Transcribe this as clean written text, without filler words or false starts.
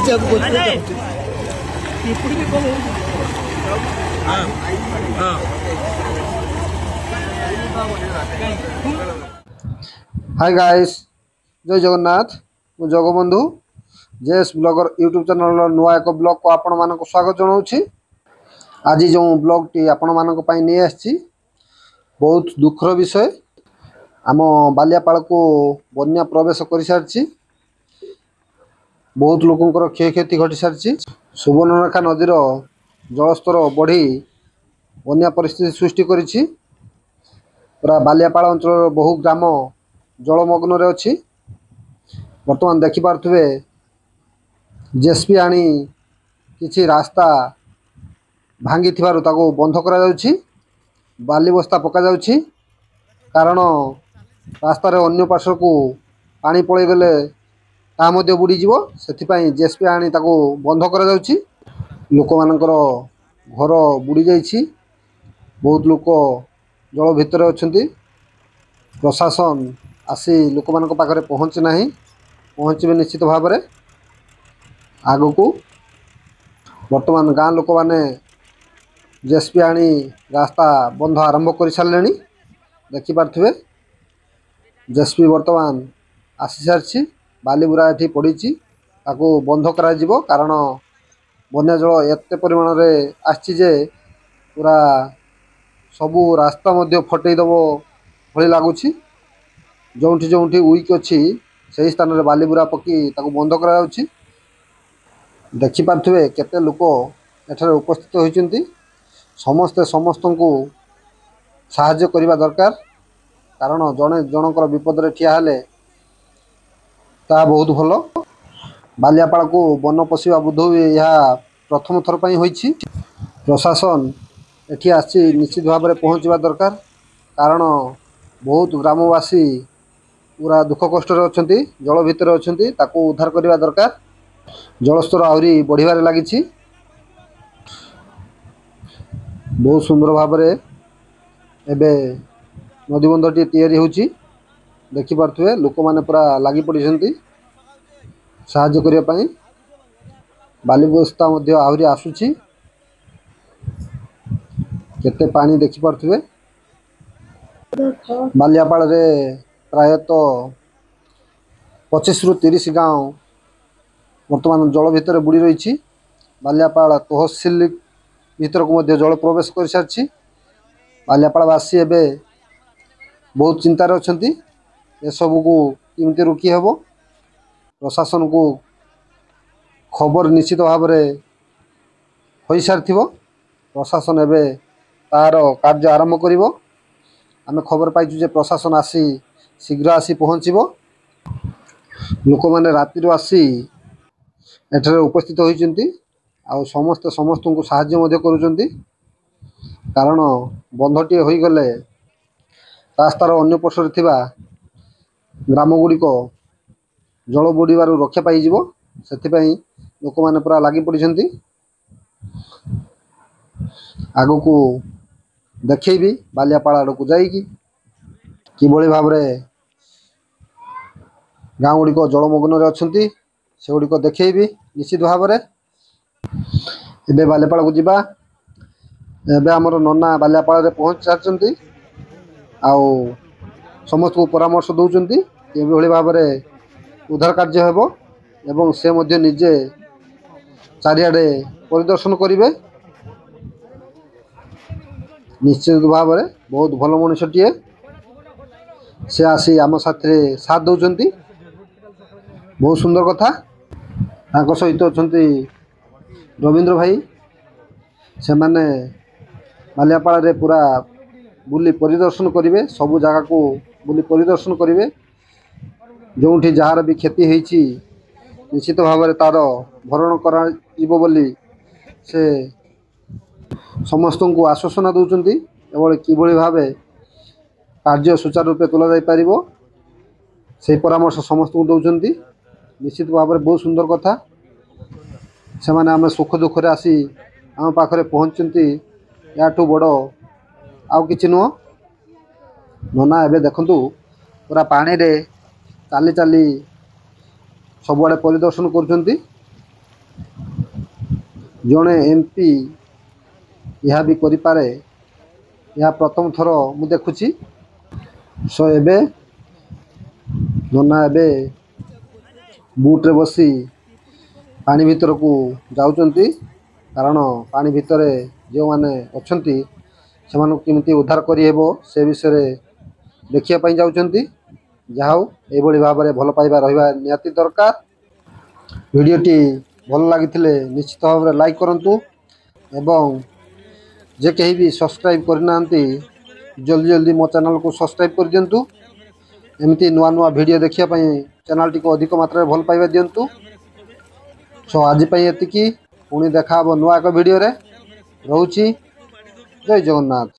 Hi guys, जय जगन्नाथ। मु Jagabandhu JS blogger YouTube channel नुआ एक ब्लॉग को आपण मानक स्वागत जनाऊँ। आज जो ब्लॉग टी आपण मानक पई नहीं आछि बहुत दुखर विषय। आम बालियापाल को बन्या प्रवेश कर सारी, बहुत लोकंर क्षयक्षति घटी सारी। सुवर्णरेखा नदीर जलस्तर बढ़ी बन्या परिस्थिति सृष्टि करिछि। पूरा बालियापाल अंचल बहु ग्राम जलमग्न अच्छी। बर्तमान देखिपे जेसीबी आनी किसी रास्ता भांगी ताको बंध करा जाउछि, बाली बस्ता पका जाउछि। कारण रास्तार अन्य पार्श्व को पानी पड़े गले ता मध्य बुड़ी जीवो, सेथिपाई जेसीबी आनी ताको बंध करा जाउछि। लोक मानकर घर बुड़ी जाइछि, बहुत लोक जल भितर अछंती। प्रशासन आसी लोक मानक पाखरे पहुँची नाही, पहुँचे निश्चित भाव में। आगु को वर्तमान गाँ लोक माने जेसीबी आनी रास्ता बंध आरंभ कर सारे। देखिपे जेसीबी वर्तमान आसी सारी, बालीबुरा ये पड़ी ताको बंध करा जिवो। कारण बन्या जल एत परिमाण रे आछि जे पूरा सबू रास्ता मध्य फटेदब भली लगुच। जोठी जोठी वीक अच्छी से स्थान में बालीबुरा पकी ताको बंद करा जाउछि। देखिपे केते लोक एठारे उपस्थित होइचंती। समस्ते समस्त को साहाय्य करने दरकार। कारण जड़े जनकर विपद रे ठिया हेले ता बहुत भल। बालियापाल को वन पशिबा बुध यह प्रथम थर पई होइछि। प्रशासन एठी आसी निश्चित भाव में पहुँचवा दरकार। कारण बहुत ग्रामवासी पूरा दुख कष्ट अच्छी, जल भितर अच्छी, ताको उद्धार करने दरकार। जलस्तर आहरी बढ़िबार लागिछि। बहुत सुंदर भाव में एबे नदीबंधटी तैयारी होछि। देखिपे लोक माने पूरा लगी पड़ती साहाय्य करने पाई। बाली बस्ता मध्य आहरी आसुछि। केते पानी देखिपे। बालियापाल रे प्रायतः 25 रु 30 गाँव वर्तमान जल भितर बुड़ी रही। बालियापाल तहसिल भीतर को मध्य जल प्रवेश कर सारी। बालियापालवासी एबे बहुत चिंतार अछंती। ए सबू को केमती रोकी हेबो। प्रशासन को खबर निश्चित भाव में हो सारी। प्रशासन एबे तार कार्य आरंभ करिवो। आमे खबर पाइछु जे प्रशासन आसी शीघ्र आसी पहुँचबो। लोक माने राति रो आसी एठारे उपस्थित होइचंती। आ समस्त को साहाय्य मध्य करूचंती। कारण बंधटी होई गले रास्तार अन्य पक्षरे थिबा ग्राम गुड़िक जल बुड़ीबार रक्षा पाई जीवो। सेथिपाई लोक माने पूरा लागी पड़िछंती। आगु को देखैबी बालियापाल आड़ को जाइकी किभली भाव में गाँ गुड़िक जलमग्न अच्छी से गुड़िक देखैबी निश्चित भाव में। एबे बालियापाल को जीवा। एबे हमर नन्ना बालियापाल रे पहुँच सारचंती। आउ समस्त को परामर्श दौरान किभली भाव में उद्धार कार्य हेबो एवं से मध्य निजे चारिआडे परिदर्शन करिवे। निश्चित भाव में बहुत भल मनुष्यटीए। से आसी आम साथी साथ दौरान बहुत सुंदर कथा। तांको सहित अछंती रवींद्र भाई। से माने बालियापाल रे पूरा बुली परिदर्शन करिवे। सबु जगह को बुली परिदर्शन करिवे। जोठी जहार भी क्षति होईची निश्चित भाव में तार भरण करा जीवो बोली से समस्त को आश्वासना दौरान। एवं किभली भाव कार्य सुचारू रूपे तुला जाई पारिबो से परामर्श समस्त को दौरान। निश्चित भाव में बहुत सुंदर कथा। से माने आमे सुख दुख रे आसी आम पाखरे पहुँचती। याठू बड़ आउ किछि नुह। नना एबे देखंतु पूरा पानी रे चाली चाली सबुआड़े परिदर्शन करुचंती। ଜଣେ MP ଏହା ବି କରିପାରେ, ଏହା ପ୍ରଥମ ଥର ମୁଁ ଦେଖୁଛି। ସୋ ଏବେ ନନା ଏବେ ବୁଟରେ ବସି ପାଣି ଭିତରକୁ ଯାଉଛନ୍ତି, କାରଣ ପାଣି ଭିତରେ ଯେଉଁମାନେ ଅଛନ୍ତି ସେମାନଙ୍କୁ କେମିତି ଉଦ୍ଧାର କରିହେବ ସେ ବିଷୟରେ ଦେଖିବା ପାଇଁ ଯାଉଛନ୍ତି। ଯାହା ହେଉ, ଏଭଳି ଭାବରେ ଭଲ ପାଇବା ରହିବା ନିହାତି ଦରକାର। ଭିଡ଼ିଓଟି ଭଲ ଲାଗିଥିଲେ ନିଶ୍ଚିତ ଭାବରେ ଲାଇକ୍ କରନ୍ତୁ ଏବଂ ଯେ କେହି ବି ସବସ୍କ୍ରାଇବ୍ କରିନାହାନ୍ତି ଜଲ୍ଦି ଜଲ୍ଦି ମୋ ଚ୍ୟାନେଲକୁ ସବସ୍କ୍ରାଇବ୍ କରିଦିଅନ୍ତୁ। ଏମିତି ନୂଆ ନୂଆ ଭିଡ଼ିଓ ଦେଖିବା ପାଇଁ ଚ୍ୟାନେଲଟିକୁ ଅଧିକ ମାତ୍ରାରେ ଭଲ ପାଇବା ଦିଅନ୍ତୁ। ସୋ ଆଜି ପାଇଁ ଏତିକି, ପୁଣି ଦେଖା ହେବ ନୂଆ ଏକ ଭିଡ଼ିଓରେ। ରହୁଛି, ଜୟ ଜଗନ୍ନାଥ।